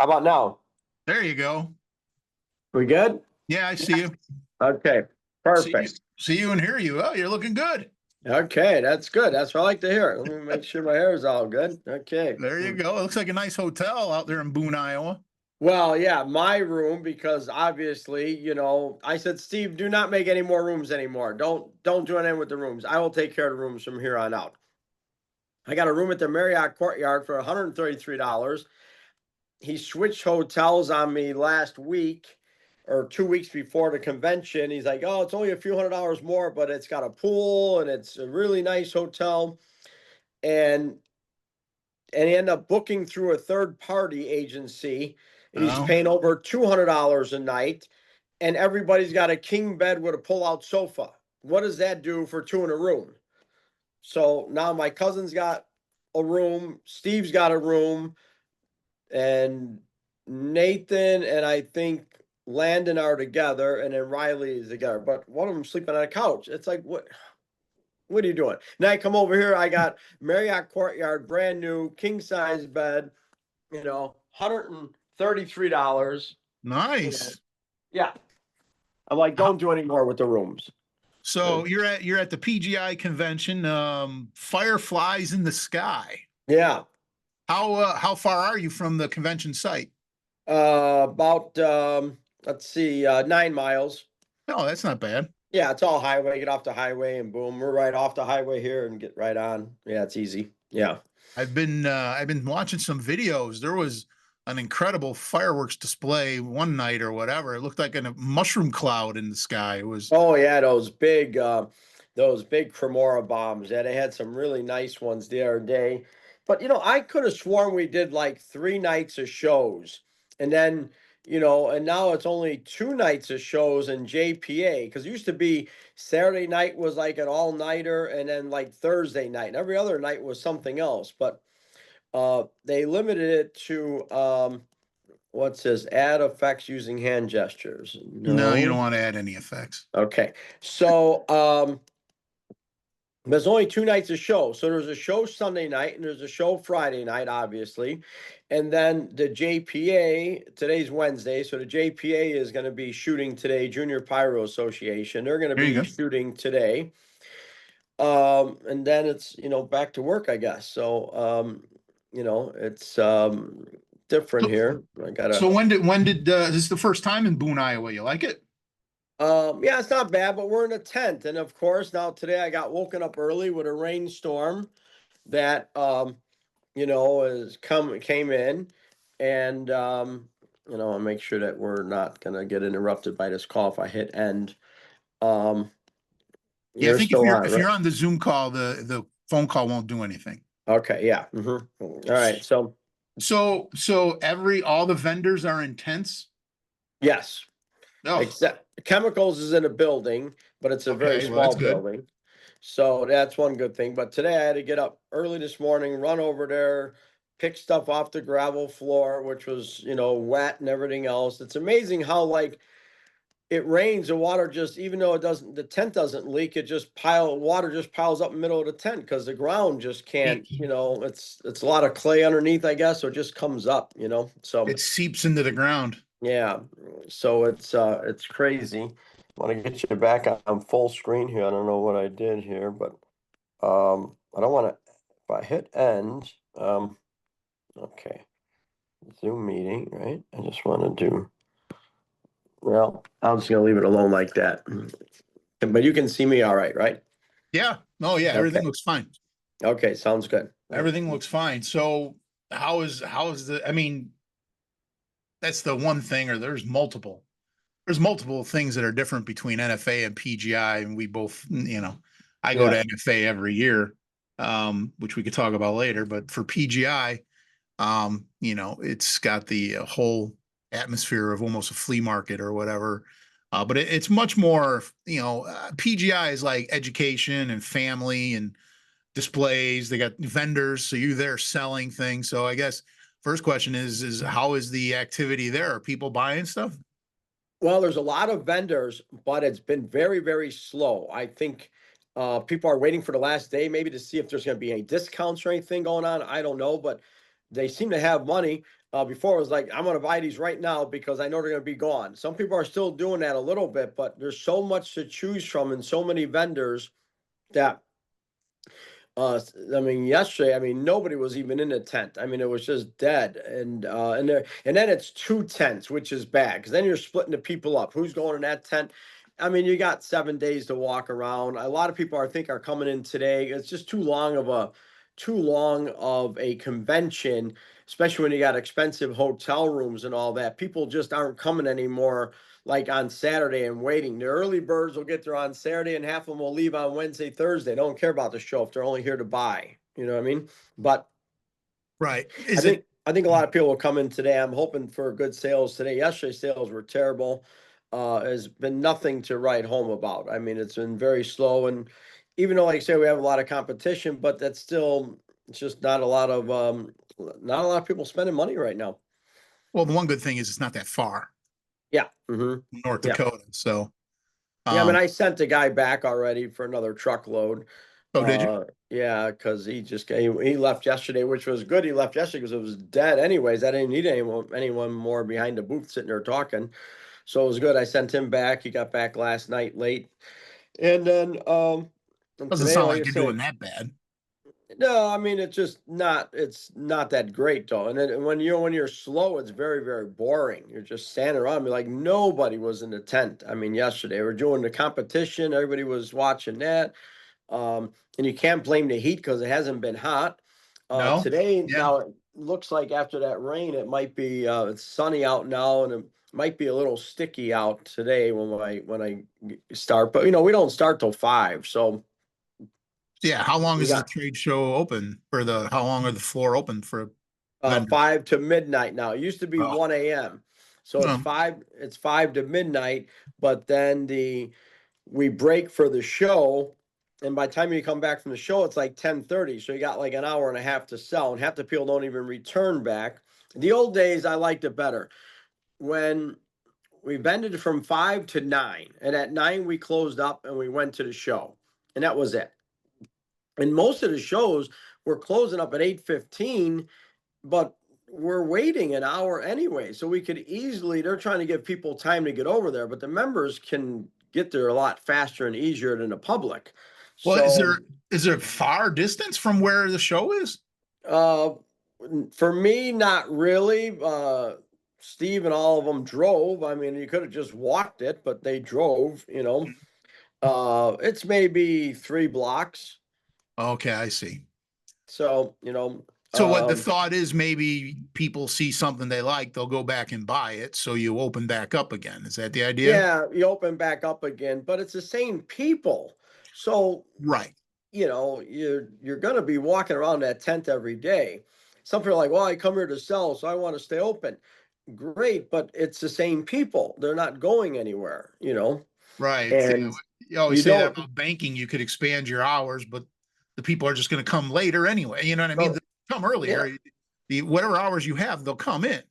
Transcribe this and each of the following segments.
How about now? There you go. We good? Yeah, I see you. Okay, See you, perfect. see you and hear you. Oh, you're looking good. Okay, that's good. That's what I like to hear. Let me make sure my hair is all good. Okay. There you go. It looks like a nice hotel out there in Boone, Iowa. Well, yeah, my room because obviously, I said, Steve, do not make any more rooms anymore. Don't do anything with the rooms. I will take care of the rooms from here on out. I got a room at the Marriott Courtyard for $133. He switched hotels on me last week or 2 weeks before the convention. He's like, "Oh, it's only a few $100 more, but it's got a pool and it's a really nice hotel." And he ended up booking through a third party agency, and he's Oh, paying over $200 a night. And everybody's got a king bed with a pull-out sofa. What does that do for two in a room? So now my cousin's got a room, Steve's got a room, and Nathan and I think Landon are together, and then Riley is together. But one of them sleeping on a couch. It's like, what? What are you doing? Now I come over here. I got Marriott Courtyard, brand new king size bed. $133. You know, nice. yeah. I'm like, How- don't do any more with the rooms. So you're at the PGI convention. Fireflies in the sky. Yeah. How far are you from the convention site? About let's see, 9 miles. No, that's not bad. Yeah, it's all highway. Get off the highway and boom, we're right off the highway here and get right on. Yeah, it's easy. Yeah. I've been watching some videos. There was an incredible fireworks display one night or whatever. It looked like a mushroom cloud in the sky. It was Oh yeah, those big Cremora bombs. Yeah, they had some really nice ones the other day. But I could have sworn we did like 3 nights of shows. And then, and now it's only 2 nights of shows in JPA. Because it used to be Saturday night was like an all-nighter, and then like Thursday night. And every other night was something else. But they limited it to what's this? Add effects using hand gestures. no, you don't No. want to add any effects. Okay. So there's only 2 nights of show. So there's a show Sunday night and there's a show Friday night, obviously. And then the JPA, today's Wednesday. So the JPA is going to be shooting today, Junior Pyro Association. They're going to There you be go. shooting today. And then it's, back to work, I guess. So it's different So, here. I gotta so when did this is the first time in Boone, Iowa? You like it? Yeah, it's not bad, but we're in a tent. And of course, now today I got woken up early with a rainstorm that is came in. And I'll make sure that we're not gonna get interrupted by this call if I hit end. Um Yeah, I you're think if still you're on, if right? you're on the Zoom call, the phone call won't do anything. Okay, yeah. All right. So So every all the vendors are in tents. yes. Oh, Except chemicals is in a building, but it's a very okay. Well, that's small good. building. So that's one good thing. But today I had to get up early this morning, run over there, pick stuff off the gravel floor, which was, wet and everything else. It's amazing how like it rains, the water just, even though the tent doesn't leak, water just piles up in the middle of the tent because the ground just can't, It, it's a lot of clay underneath, I guess, so it just comes up, So it seeps into the ground. yeah, so it's crazy. Want to get you back on full screen here. I don't know what I did here, but I don't want to. If I hit end, okay, Zoom meeting, right? I just want to do. Well, I'm just gonna leave it alone like that. But you can see me all right, right? Yeah. Oh, yeah. Okay. Everything looks fine. Okay, sounds good. Everything looks fine. So how is the? I mean, that's the one thing, or there's multiple. There's multiple things that are different between NFA and PGI, and we both, I go to Yeah. NFA every year, which we could talk about later. But for PGI, it's got the whole atmosphere of almost a flea market or whatever. But it's much more, PGI is like education and family and displays. They got vendors, so you're there selling things. So I guess first question is how is the activity there? Are people buying stuff? Well, there's a lot of vendors, but it's been very, very slow. I think people are waiting for the last day, maybe to see if there's going to be any discounts or anything going on. I don't know, but they seem to have money. Before it was like, I'm gonna buy these right now because I know they're gonna be gone. Some people are still doing that a little bit, but there's so much to choose from and so many vendors that I mean, yesterday, I mean, nobody was even in a tent. I mean, it was just dead. And then it's two tents, which is bad because then you're splitting the people up. Who's going in that tent? I mean, you got 7 days to walk around. A lot of people I think are coming in today. It's just too long of a convention, especially when you got expensive hotel rooms and all that. People just aren't coming anymore like on Saturday and waiting. The early birds will get there on Saturday and half of them will leave on Wednesday, Thursday. They don't care about the show if they're only here to buy. You know what I mean? But Right. I Is it? think I think a lot of people will come in today. I'm hoping for good sales today. Yesterday's sales were terrible. Has been nothing to write home about. I mean, it's been very slow, and even though, like I say, we have a lot of competition, but that's still it's just not a lot of people spending money right now. Well, the one good thing is it's not that far, Yeah. North Yeah. Dakota. So, Yeah, I mean, um, I sent the guy back already for another truckload. oh, did you? Yeah, because he left yesterday, which was good. He left yesterday because it was dead anyways. I didn't need anyone more behind the booth sitting there talking, so it was good. I sent him back. He got back last night late, and then and Doesn't today, sound like I like you're doing say, that bad. no, I mean it's not that great though. And then when you're slow, it's very, very boring. You're just standing around. I mean, like nobody was in the tent. I mean, yesterday we're doing the competition. Everybody was watching that. And you can't blame the heat because it hasn't been hot. No? Today Yeah. now it looks like after that rain, it might be it's sunny out now and it might be a little sticky out today when I start. But we don't start till 5, so Yeah. How long we is the got trade show open or how long are the floor open for vendors? 5 to midnight now. It used to be Oh, 1 a.m. So no. it's 5 to midnight, but then we break for the show, and by the time you come back from the show, it's like 10:30. So you got like an hour and a half to sell, and half the people don't even return back. The old days I liked it better. When we vended from 5 to 9, and at 9 we closed up and we went to the show. And that was it. And most of the shows were closing up at 8:15, but we're waiting an hour anyway, so we could easily they're trying to give people time to get over there, but the members can get there a lot faster and easier than the public. Well, So is there far distance from where the show is? uh for me, not really. Steve and all of them drove. I mean, you could have just walked it, but they drove. It's maybe 3 blocks. Okay, I see. So So what the thought is, maybe people see something they like, they'll go back and buy it. So you open back up again. Is that the idea? yeah, you open back up again, but it's the same people. So Right. you're going to be walking around that tent every day. Some people are like, well, I come here to sell, so I want to stay open. Great, but it's the same people. They're not going anywhere. Right. Yeah. And You always you say that don't. about banking. You could expand your hours, but the people are just going to come later anyway. You know what I mean? Oh, They'll come yeah. earlier. The whatever hours you have, they'll come in.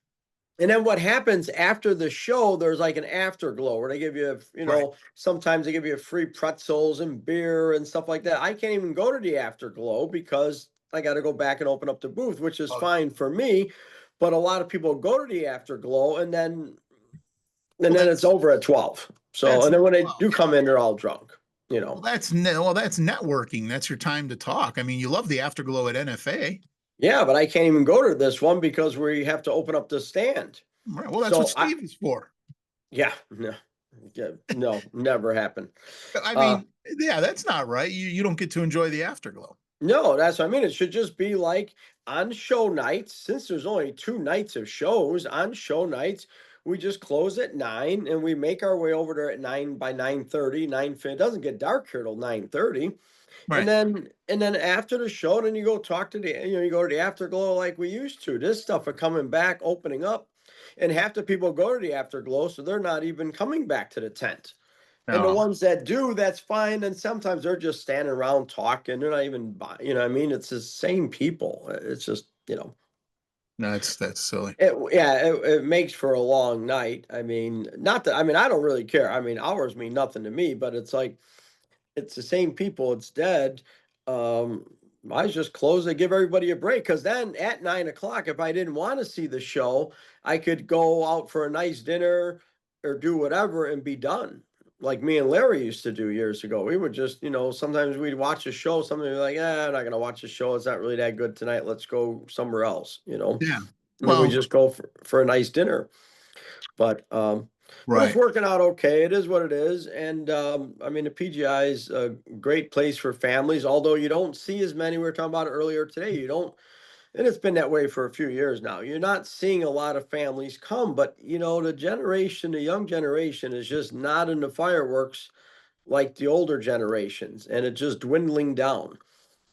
And then what happens after the show, there's like an afterglow where they give Right. sometimes they give you free pretzels and beer and stuff like that. I can't even go to the afterglow because I got to go back and open up the booth, which is Oh, fine for me. But a lot of people go to the afterglow and well, then it's over at 12. So, that's and then when they well, do come in, they're all drunk, you well, know. that's networking. That's your time to talk. I mean, you love the afterglow at NFA. Yeah, but I can't even go to this one because we have to open up the stand. Right. Well, that's what So Steve is for. yeah, no, yeah, no, never happened. I Uh, mean, yeah, that's not right. You don't get to enjoy the afterglow. no, that's what I mean. It should just be like on show nights, since there's only 2 nights of shows on show nights, we just close at 9 and we make our way over there at 9 by 9:30, 9:50. It doesn't get dark here till 9:30. And Right. then after the show, then you go talk to you go to the afterglow like we used to. This stuff are coming back, opening up, and half the people go to the afterglow, so they're not even coming back to the tent. And the No, ones that do, that's fine. And sometimes they're just standing around talking. They're not even buying, what I mean? It's the same people. It's just. no, that's silly. It makes for a long night. I mean, not that, I mean, I don't really care. I mean, hours mean nothing to me, but it's like, it's the same people. It's dead. Um, I just close it, give everybody a break. Cause then at 9 o'clock, if I didn't want to see the show, I could go out for a nice dinner or do whatever and be done. Like me and Larry used to do years ago. We would just, sometimes we'd watch a show, something like, I'm not gonna watch a show. It's not really that good tonight. Let's go somewhere else. Yeah. And then we Well, just go for a nice dinner. But it's right. working out okay. It is what it is. And I mean, the PGI is a great place for families, although you don't see as many. We were talking about it earlier today. You don't, and it's been that way for a few years now. You're not seeing a lot of families come, but the young generation is just not into fireworks like the older generations, and it's just dwindling down. Was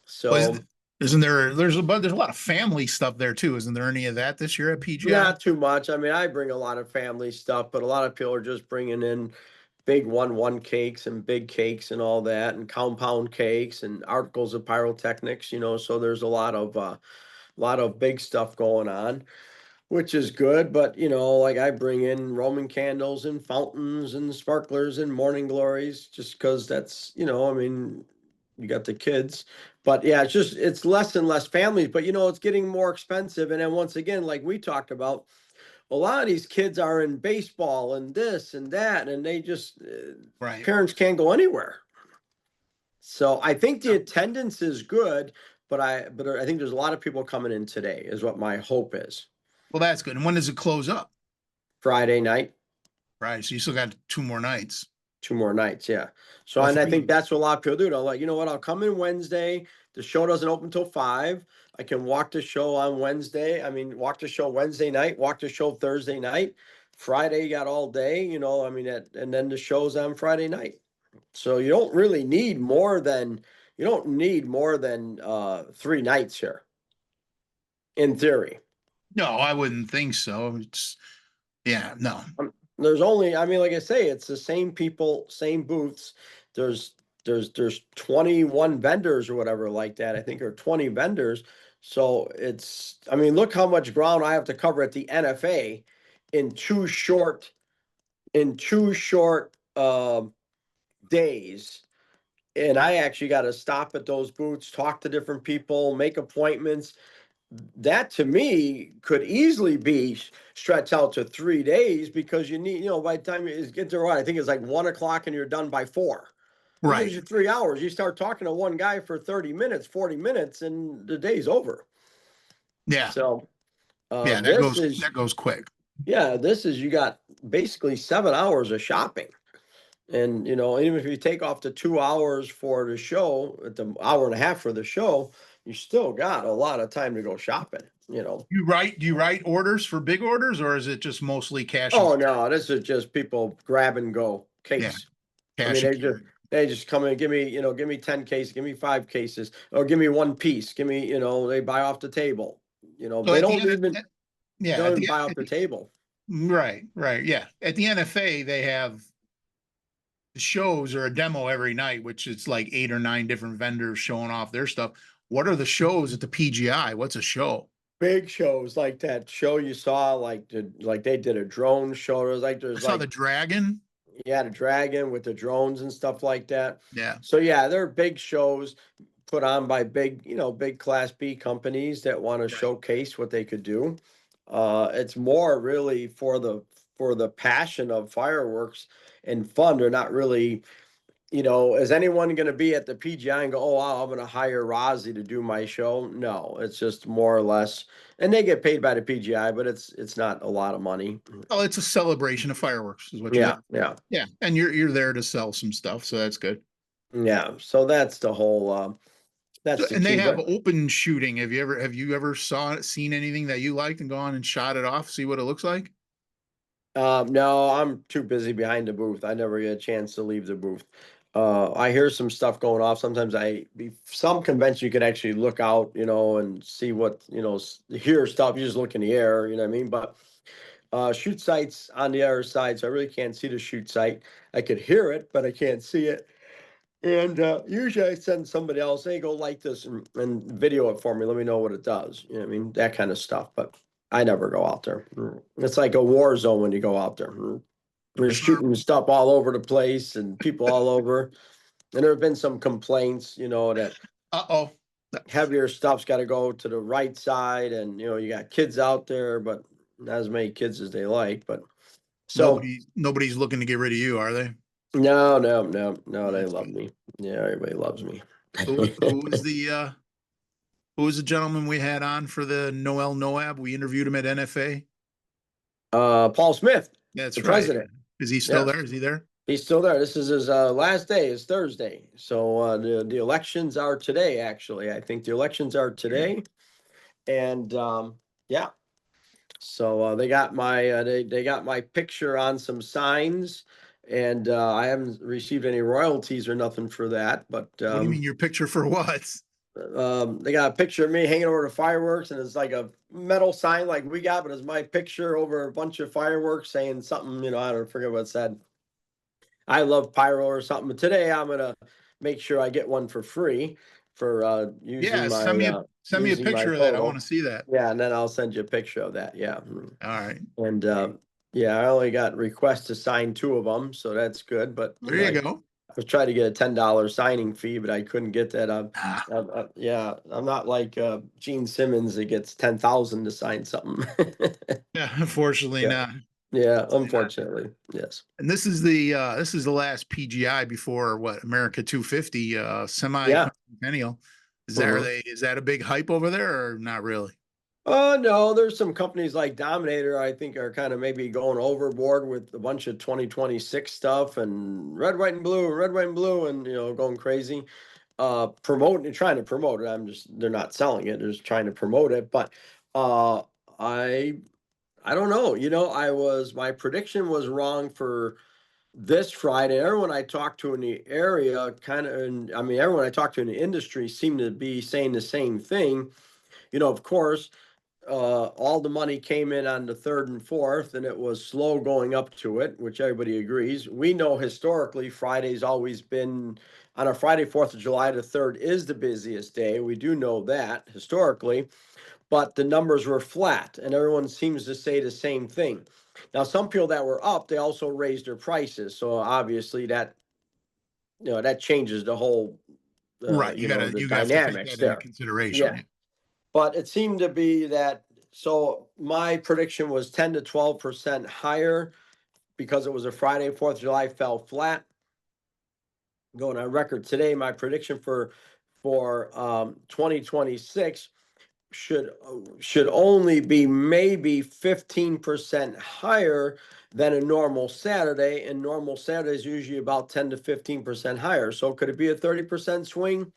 So isn't there? There's a lot of family stuff there too. Isn't there any of that this year at PGI? not too much. I mean, I bring a lot of family stuff, but a lot of people are just bringing in big one cakes and big cakes and all that, and compound cakes and articles of pyrotechnics. So there's a lot of big stuff going on, which is good. But like I bring in Roman candles and fountains and sparklers and morning glories, just because I mean, you got the kids. But yeah, it's less and less families, but it's getting more expensive. And then once again, like we talked about, a lot of these kids are in baseball and this and that, and they just Right. parents can't go anywhere. So I think the attendance is good, but I think there's a lot of people coming in today, is what my hope is. Well, that's good. And when does it close up? Friday night, Right. So you still got 2 more nights. 2 more nights, yeah. So, Well, and for I think me, that's what a lot of people do. They're like, you know what? I'll come in Wednesday. The show doesn't open till 5. I can walk the show on Wednesday. I mean, walk the show Wednesday night, walk the show Thursday night. Friday, you got all day. I mean, and then the show's on Friday night. So you don't need more than 3 nights here, in theory. no, I wouldn't think so. It's yeah, no. There's only, I mean, like I say, it's the same people, same booths. There's there's 21 vendors or whatever like that, I think, or 20 vendors. So I mean, look how much ground I have to cover at the NFA in two short days. And I actually got to stop at those booths, talk to different people, make appointments. That to me could easily be stretched out to 3 days, because you need, by the time you get to what I think it's like 1 o'clock and you're done by 4. That gives Right. you 3 hours. You start talking to one guy for 30 minutes, 40 minutes, and the day's over. Yeah. So Yeah, that this goes is, that goes quick. yeah, you got basically 7 hours of shopping. And even if you take off the 2 hours for the show, at the hour and a half for the show, you still got a lot of time to go shopping. Do you write orders for big orders, or is it just mostly cash and Oh carry? no, this is just people grab and go Yeah, case. I mean, cash and carry. they just come in, give me 10 cases, give me 5 cases, or give me one piece, they buy off the table. So They at the don't end of, even yeah, they don't even buy off the table. right, right, yeah. At the NFA, they have the shows or a demo every night, which it's like 8 or 9 different vendors showing off their stuff. What are the shows at the PGI? What's a show? Big shows like that show you saw, like they did a drone show. I There's saw like the Dragon. Yeah, the Dragon with the drones and stuff like that. Yeah. So yeah, they're big shows put on by big Class B companies that want to Right. showcase what they could do. It's more really for the passion of fireworks and fun. They're not really, is anyone going to be at the PGI and go, oh, wow, I'm going to hire Rozzy to do my show? No, it's just more or less, and they get paid by the PGI, but it's not a lot of money. Oh, it's a celebration of fireworks, is what you're there. Yeah, yeah. Yeah, and you're there to sell some stuff, so that's good. Yeah, so that's the whole that's the And they key. have But open shooting. Have you ever seen anything that you liked and gone and shot it off, see what it looks like? no, I'm too busy behind the booth. I never get a chance to leave the booth. I hear some stuff going off. Sometimes some convention you could actually look out, and see what, hear stuff. You just look in the air, you know what I mean? But shoot sites on the other side, so I really can't see the shoot site. I could hear it, but I can't see it. And usually I send somebody else, hey, go like this and video it for me. Let me know what it does. You know what I mean? That kind of stuff. But I never go out there. It's like a war zone when you go out there. We're shooting stuff all over the place and people all over. And there have been some complaints, that Uh-oh. heavier stuff's got to go to the right side, and you got kids out there, but not as many kids as they like. But so Nobody's looking to get rid of you, are they? no, no, no, no, they That's love good. me. Yeah, everybody loves me. Who was the who was the gentleman we had on for the Noel Noab? We interviewed him at NFA. Paul Smith, the That's right. president. Is he still Yeah, there? Is he there? he's still there. This is his last day. Is Thursday. So the elections are today. Actually, I think the elections are today, and yeah. So they got my they got my picture on some signs, and I haven't received any royalties or nothing for that. But What do you mean your picture for what? they got a picture of me hanging over the fireworks, and it's like a metal sign like we got, but it's my picture over a bunch of fireworks saying something. I don't forget what it said. I love pyro or something. But today I'm gonna make sure I get one for free for Yeah, send me a using my picture of that. I want photo. to see that. Yeah, and then I'll send you a picture of that. Yeah. All right. And yeah, I only got requests to sign two of them, so that's good. But There you go. I was trying to get a $10 signing fee, but I couldn't get that. Ah, Yeah, I'm not like Gene Simmons that gets 10,000 to sign something. yeah, unfortunately Yeah, not. yeah, unfortunately, yes. And this is the last PGI before what America 250 Yeah. semi-centennial. Mhm. Is that a big hype over there or not really? No, there's some companies like Dominator I think are kind of maybe going overboard with a bunch of 2026 stuff and red, white, and blue, red, white, and blue, and going crazy. Promoting, trying to promote it. They're not selling it, they're just trying to promote it. But uh I I don't know. My prediction was wrong for this Friday. Everyone I talked to in the area kind of, and I mean, everyone I talked to in the industry seemed to be saying the same thing. Of course, all the money came in on the third and fourth, and it was slow going up to it, which everybody agrees. We know historically Friday's always been on a Friday, 4th of July, the third is the busiest day. We do know that historically, but the numbers were flat, and everyone seems to say the same thing. Now, some people that were up, they also raised their prices, so obviously that changes the whole, Right. the You have to take dynamics that into there. Yeah, consideration. but it seemed to be that. So my prediction was 10 to 12% higher because it was a Friday. 4th of July fell flat. Going on record today, my prediction for 2026 should only be maybe 15% higher than a normal Saturday, and normal Saturday is usually about 10 to 15% higher. So could it be a 30% swing?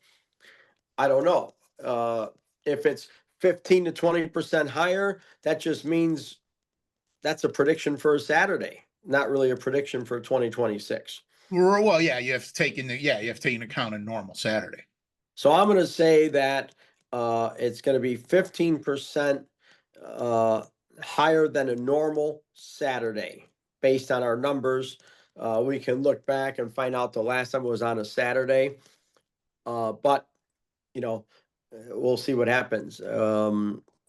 I don't know. If it's 15 to 20% higher, that just means that's a prediction for a Saturday, not really a prediction for 2026. Well, yeah, you have to take into account a normal Saturday. So I'm going to say that it's going to be 15% uh, higher than a normal Saturday based on our numbers. We can look back and find out the last time it was on a Saturday. But you know, we'll see what happens. I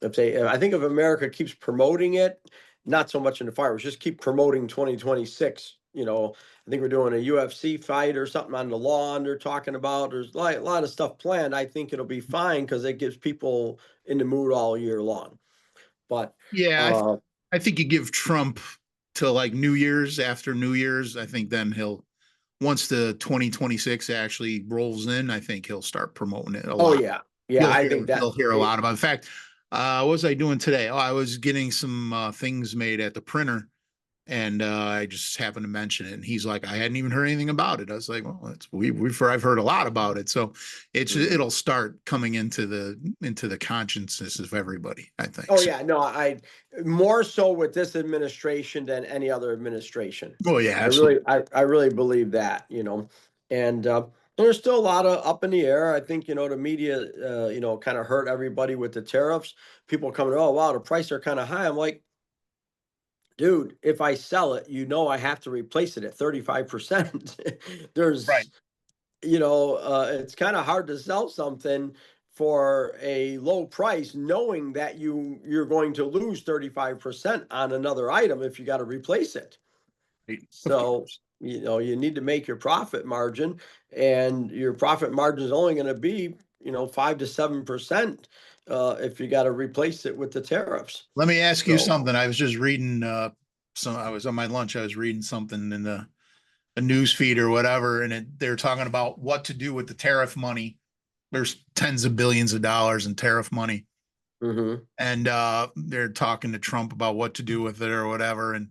think if America keeps promoting it, not so much in the fireworks, just keep promoting 2026. I think we're doing a UFC fight or something on the lawn they're talking about. There's a lot of stuff planned. I think it'll be fine because it gives people in the mood all year long. But Yeah, uh, I think you give Trump till like New Year's. After New Year's, I think then once the 2026 actually rolls in, I think he'll start promoting it a oh lot. yeah, yeah, I think that You'll hear a lot about it. In fact, what was I doing today? Oh, I was getting some things made at the printer, and I just happened to mention it, and he's like, I hadn't even heard anything about it. I was like, well, I've heard a lot about it, so Mhm. it'll start coming into the consciousness of everybody, I think. Oh So, yeah, no, I more so with this administration than any other administration. oh yeah, I really, absolutely. I really believe that. And there's still a lot of up in the air. I think the media, kind of hurt everybody with the tariffs. People coming, oh wow, the prices are kind of high. I'm like, dude, if I sell it, I have to replace it at 35%. Right. There's it's kind of hard to sell something for a low price, knowing that you're going to lose 35% on another item if you got to replace it. Right. Of So, course. you need to make your profit margin, and your profit margin is only going to be, 5 to 7%, if you got to replace it with the tariffs. Let me ask you So, something. I was just reading, I was on my lunch. I was reading something in the a news feed or whatever, and they're talking about what to do with the tariff money. There's tens of billions of dollars in tariff money, mhm, and they're talking to Trump about what to do with it or whatever. And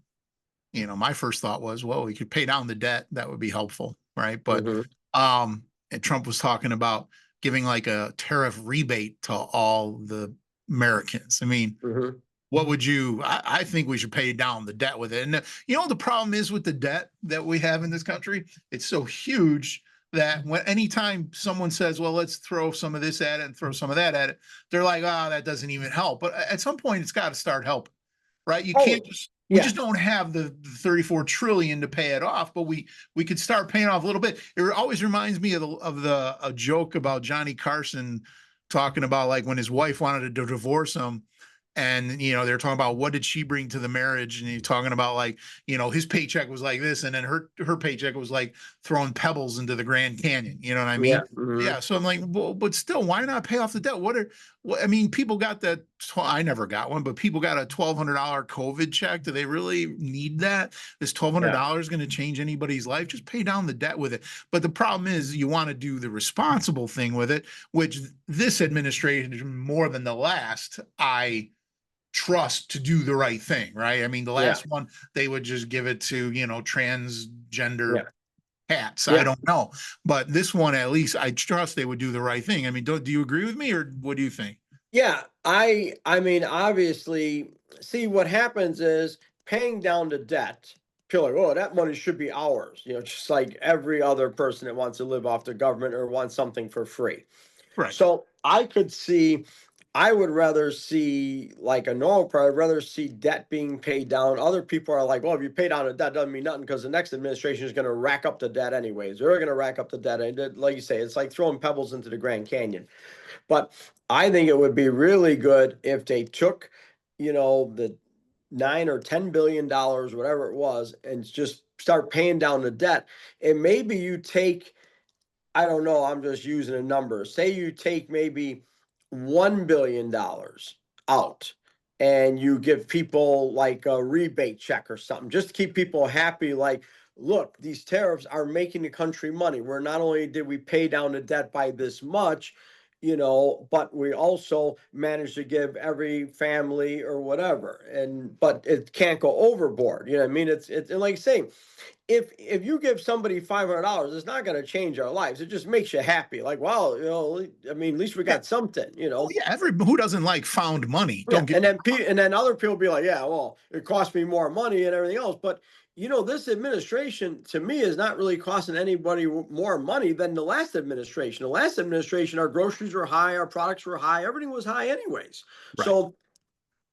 my first thought was, well, we could pay down the debt. That would be helpful, right? But mhm, and Trump was talking about giving like a tariff rebate to all the Americans. I mean, mhm. what would you? I think we should pay down the debt with it. And the problem is with the debt that we have in this country, it's so huge that when anytime someone says, well, let's throw some of this at it and throw some of that at it, they're like, oh, that doesn't even help. But at some point, it's got to start helping, right? You Oh, can't just we just yes. don't have the 34 trillion to pay it off, but we could start paying off a little bit. It always reminds me of the a joke about Johnny Carson talking about like when his wife wanted to divorce him, and they're talking about what did she bring to the marriage, and he's talking about like his paycheck was like this, and then her paycheck was like throwing pebbles into the Grand Canyon. You know what I Yeah. mean? Mhm. Yeah. So I'm like, well, but still, why not pay off the debt? I mean, people got that. I never got one, but people got a $1,200 COVID check. Do they really need that? Is Yeah. $1,200 going to change anybody's life? Just pay down the debt with it. But the problem is, you want to do the responsible thing with it, which this administration more than the last, I trust to do the right thing, right? I mean, the Yeah. last one, they would just give it to, transgender Yeah. cats. I Yeah. don't know. But this one, at least I trust they would do the right thing. I mean, do you agree with me, or what do you think? Yeah, I mean, obviously, see what happens is paying down the debt. People are like, oh, that money should be ours. Just like every other person that wants to live off the government or wants something for free. Right. So I could see, I would rather see like a normal part. I'd rather see debt being paid down. Other people are like, well, if you pay down the debt, doesn't mean nothing because the next administration is going to rack up the debt anyways. They're going to rack up the debt, and like you say, it's like throwing pebbles into the Grand Canyon. But I think it would be really good if they took, the 9 or $10 billion, whatever it was, and just start paying down the debt. And maybe you take, I don't know, I'm just using a number. Say you take maybe $1 billion out and you give people like a rebate check or something, just to keep people happy. Like, look, these tariffs are making the country money. We're not only did we pay down the debt by this much, but we also managed to give every family or whatever. But it can't go overboard. You know what I mean? It's like saying, if you give somebody $500, it's not going to change our lives. It just makes you happy. Like, wow, I mean, at least we Yeah. got something. Well, yeah. Who doesn't like found money? Yeah, Don't get and me then other people be like, yeah, well, it cost me more money and everything else. But this administration to me is not really costing anybody more money than the last administration. The last administration, our groceries were high, our products were high, everything was high anyways. right. So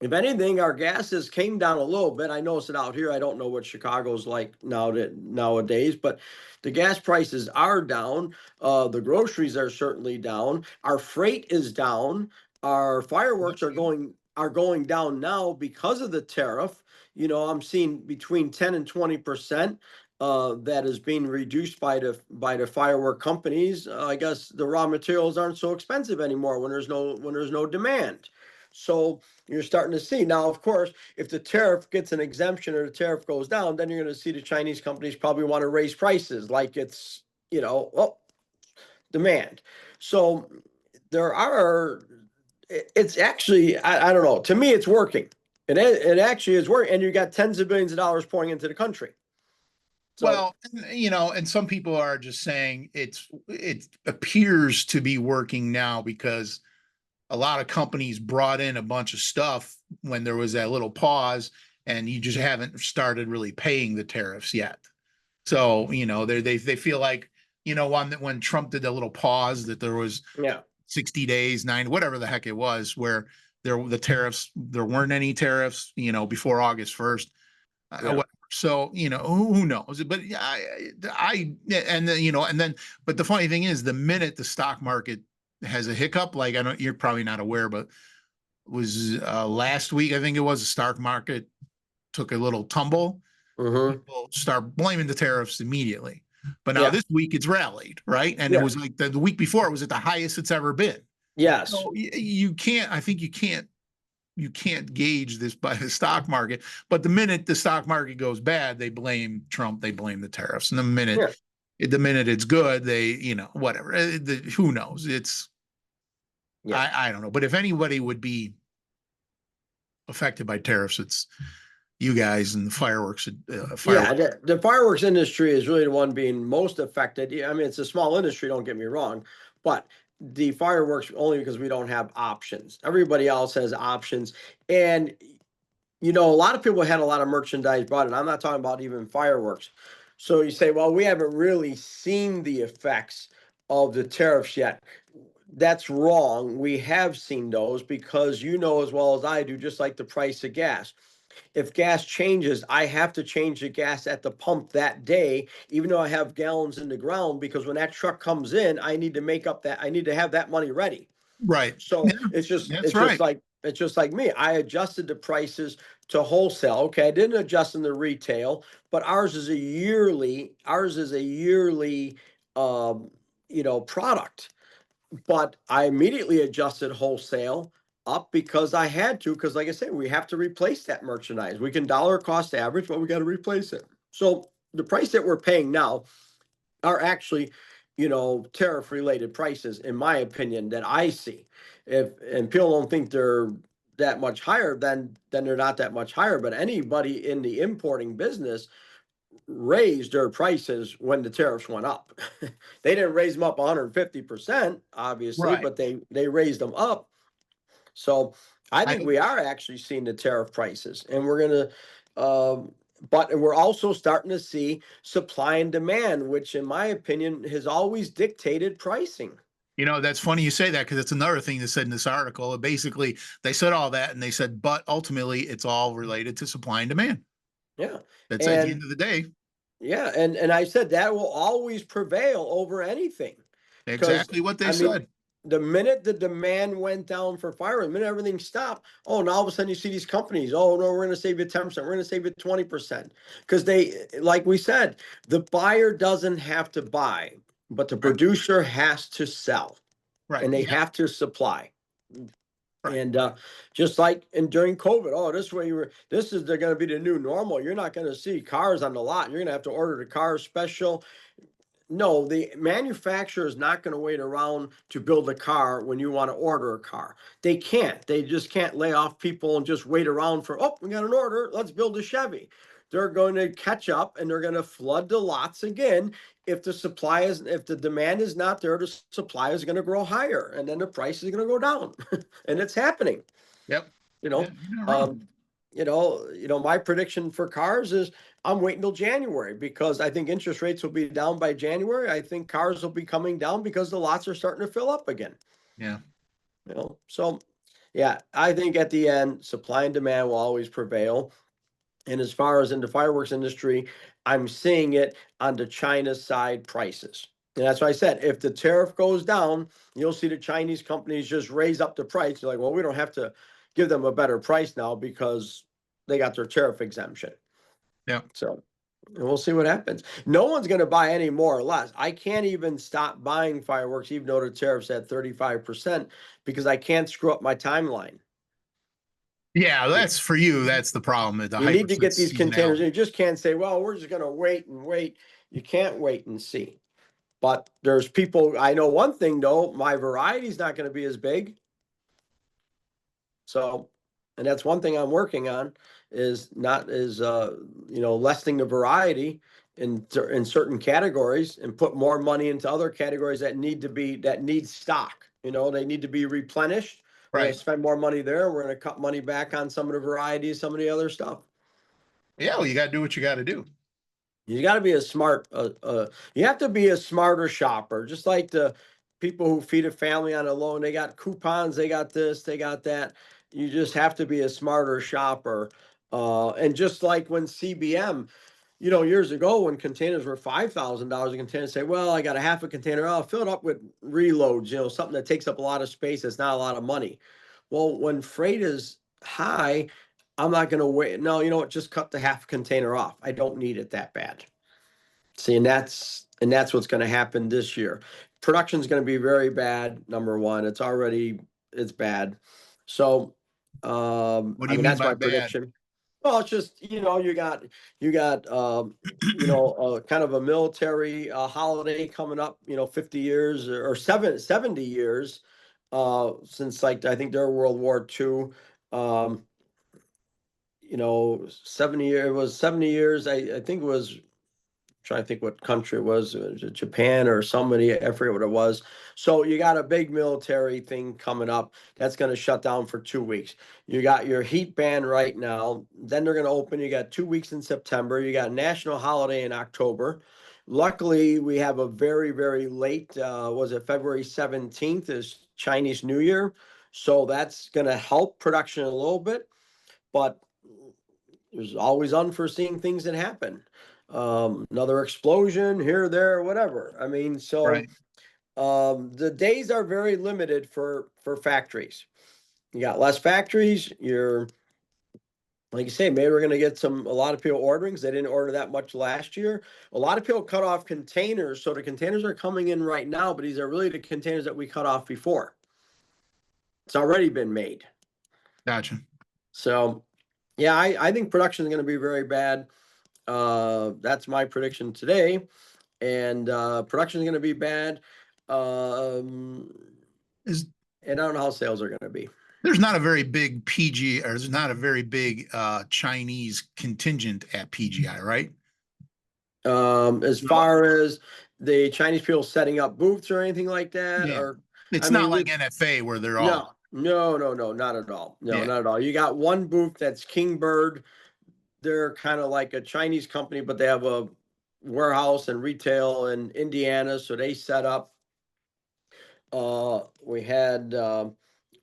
if anything, our gases came down a little bit. I noticed it out here. I don't know what Chicago's like nowadays, but the gas prices are down. The groceries are certainly down. Our freight is down. Our fireworks That's good. are going down now because of the tariff. I'm seeing between 10 and 20%. That is being reduced by the firework companies. I guess the raw materials aren't so expensive anymore when there's no demand. So you're starting to see now, of course, if the tariff gets an exemption or the tariff goes down, then you're going to see the Chinese companies probably want to raise prices like it's, demand. So there are, it's actually, I don't know, to me, it's working. It actually is working. And you got tens of billions of dollars pouring into the country. So, Well, and some people are just saying it appears to be working now because a lot of companies brought in a bunch of stuff when there was that little pause, and you just haven't started really paying the tariffs yet. So, they feel like, when Trump did that little pause, that there was yeah. 60 days, 90, whatever the heck it was, where there weren't any tariffs, before August 1st. Yeah. So, who knows? But and then, but the funny thing is, the minute the stock market has a hiccup, like I don't, you're probably not aware, but was last week, I think it was, the stock market took a little tumble. Mm-hmm. People start blaming the tariffs immediately. But now Yeah. this week it's rallied, right? And it Yeah. was like the week before it was at the highest it's ever been. Yes. So you can't, I think you can't gauge this by the stock market. But the minute the stock market goes bad, they blame Trump, they blame the tariffs. And Yeah. the minute it's good, they, whatever. Who knows? Yeah. I don't know. But if anybody would be affected by tariffs, it's you guys and the Yeah, fireworks. the fireworks industry is really the one being most affected. Yeah, I mean, it's a small industry, don't get me wrong, but the fireworks only because we don't have options. Everybody else has options. And, a lot of people had a lot of merchandise brought in. I'm not talking about even fireworks. So you say, well, we haven't really seen the effects of the tariffs yet. That's wrong. We have seen those because you know as well as I do, just like the price of gas. If gas changes, I have to change the gas at the pump that day, even though I have gallons in the ground, because when that truck comes in, I need to make up that, I need to have that money ready. Right. Yeah, So that's right. it's just like me. I adjusted the prices to wholesale. Okay, I didn't adjust in the retail, but ours is a yearly product. But I immediately adjusted wholesale up because I had to, because like I said, we have to replace that merchandise. We can dollar cost average, but we got to replace it. So the price that we're paying now are actually, tariff related prices, in my opinion, that I see. If and people don't think they're that much higher, then they're not that much higher. But anybody in the importing business raised their prices when the tariffs went up. They didn't raise them up 150%, obviously, Right. but they raised them up. So I I think we are actually seeing the tariff prices, and but we're also starting to see supply and demand, which, in my opinion, has always dictated pricing. That's funny you say that because it's another thing that said in this article. Basically, they said all that and they said, but ultimately, it's all related to supply and demand. Yeah, That's at the end and of the day yeah, and I said that will always prevail over anything. Because exactly what they I mean, said. the minute the demand went down for fire, the minute everything stopped, oh, now all of a sudden you see these companies, oh no, we're going to save you 10%, we're going to save you 20%. Because like we said, the buyer doesn't have to buy, but the Right. producer has to sell, Right. and they Yep. have to supply. Right. And just like during COVID, oh, this is they're going to be the new normal. You're not going to see cars on the lot. You're going to have to order the car special. No, the manufacturer is not going to wait around to build a car when you want to order a car. They can't. They just can't lay off people and just wait around for, oh, we got an order. Let's build a Chevy. They're going to catch up and they're going to flood the lots again. If the demand is not there, the supply is going to grow higher and then the price is going to go down. And it's happening. Yep. You Yeah, know, you're not wrong. um, my prediction for cars is I'm waiting till January because I think interest rates will be down by January. I think cars will be coming down because the lots are starting to fill up again. Yeah. So yeah, I think at the end, supply and demand will always prevail. And as far as in the fireworks industry, I'm seeing it on the China side prices. And that's why I said if the tariff goes down, you'll see the Chinese companies just raise up the price. They're like, well, we don't have to give them a better price now because they got their tariff exemption. Yeah. So, and we'll see what happens. No one's going to buy any more or less. I can't even stop buying fireworks, even though the tariff's at 35%, because I can't screw up my timeline. Yeah. That's for you. That's the problem. The You need to hyper get these containers. seasonality. You just can't say, well, we're just going to wait and wait. You can't wait and see. But there's people, I know one thing though, my variety is not going to be as big. So, and that's one thing I'm working on is not is lessening the variety in certain categories and put more money into other categories that need stock. They need to be replenished. We're going Right. to spend more money there. We're going to cut money back on some of the varieties, some of the other stuff. Yeah. Well, you got to do what you got to do. You got to be you have to be a smarter shopper, just like the people who feed a family on a loan. They got coupons, they got this, they got that. You just have to be a smarter shopper. And just like when CBM, years ago when containers were $5,000 a container, say, well, I got a half a container. I'll fill it up with reloads, something that takes up a lot of space. That's not a lot of money. Well, when freight is high, I'm not going to wait. No, you know what? Just cut the half container off. I don't need it that bad. See, and And that's what's going to happen this year. Production's going to be very bad. Number one, it's bad. So, What do I you mean, mean that's by my bad? prediction. Well, it's just, you got kind of a military holiday coming up, 50 years or 70 years since, like, I think they're World War II. 70 years, it was 70 years. I think it was, trying to think what country it was. Was it Japan or somebody? I forget what it was. So you got a big military thing coming up that's going to shut down for 2 weeks. You got your heat ban right now. Then they're going to open. You got 2 weeks in September. You got a national holiday in October. Luckily, we have a very, very late, was it February 17th is Chinese New Year. So that's going to help production a little bit. But there's always unforeseen things that happen. Another explosion here, there, whatever. I mean, so Right. the days are very limited for factories. You got less factories. You're like you say, maybe we're going to get a lot of people ordering because they didn't order that much last year. A lot of people cut off containers, so the containers are coming in right now, but these are really the containers that we cut off before. It's already been made. Gotcha. So, yeah, I think production is going to be very bad. That's my prediction today. And production is going to be bad. Um, Is and I don't know how sales are going to be. There's not a very big PG, or there's not a very big Chinese contingent at PGI, right? As No. far as the Chinese people setting up booths or anything like that, Yeah. or I It's not mean, like NFA where they're all, no, no, no, no, not at all. No, yeah. not at all. You got one booth that's Kingbird. They're kind of like a Chinese company, but they have a warehouse and retail in Indiana, so they set up.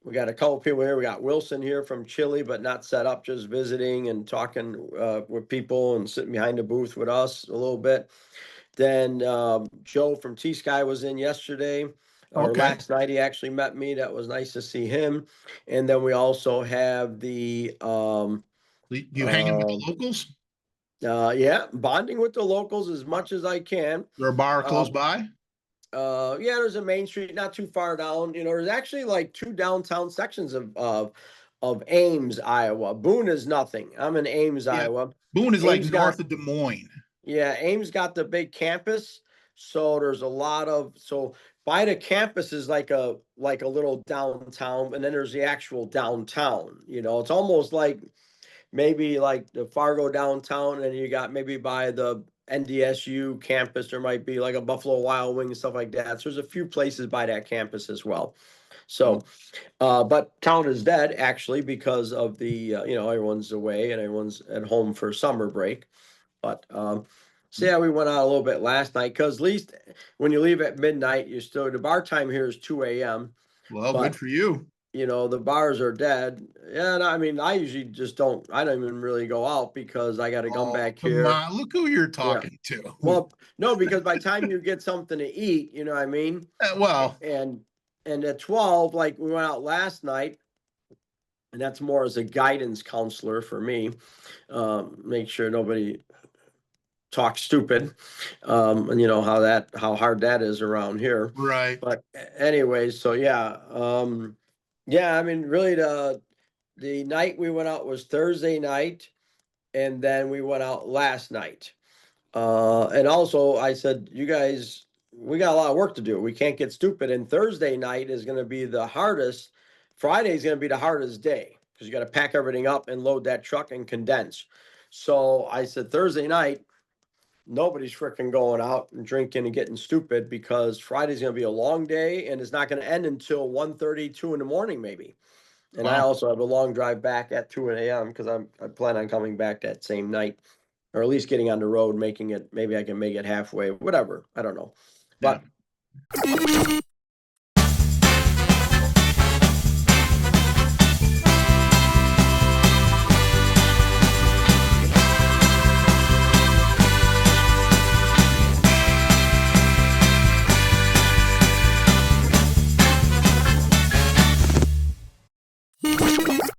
We got a couple people here. We got Wilson here from Chile, but not set up, just visiting and talking with people and sitting behind the booth with us a little bit. Then Joe from T Sky was in yesterday or Okay. last night. He actually met me. That was nice to see him. And then we also have the You hanging with the uh, locals? yeah, bonding with the locals as much as I can. There a bar Uh, close by? yeah, there's a main street not too far down. There's actually like two downtown sections of Ames, Iowa. Boone is nothing. I'm in Ames, Yeah. Iowa. Boone is like Ames got north of Des Moines. Yeah, Ames got the big campus. So there's a lot of so by the campus is like a little downtown, and then there's the actual downtown. It's almost like maybe like the Fargo downtown, and you got maybe by the NDSU campus, there might be like a Buffalo Wild Wings, stuff like that. So there's a few places by that campus as well. Oh, So, but town is dead actually because of everyone's away and everyone's at home for summer break. But so yeah, we went out a little bit last night because at least when you leave at midnight, the bar time here is 2 a.m. well, good But for you. the bars are dead. Yeah, and I mean, I don't even really go out because I got to come Oh, back come here. on. Look who you're Yeah. talking to. Well, no, because by the time you get something to eat, you know what I mean? Well, And at 12, like we went out last night, and that's more as a guidance counselor for me. Make sure nobody talks stupid. And you know how hard that is around here. right. But anyways, so yeah. Yeah, I mean, really the night we went out was Thursday night, and then we went out last night. And also I said, you guys, we got a lot of work to do. We can't get stupid. And Thursday night is going to be the hardest. Friday is going to be the hardest day because you got to pack everything up and load that truck and condense. So I said, Thursday night, nobody's freaking going out and drinking and getting stupid because Friday's going to be a long day and it's not going to end until 1:30, 2 in the morning, maybe. And I Wow. also have a long drive back at 2 a.m. because I plan on coming back that same night, or at least getting on the road, making it, maybe I can make it halfway, whatever. I don't know. Yeah. But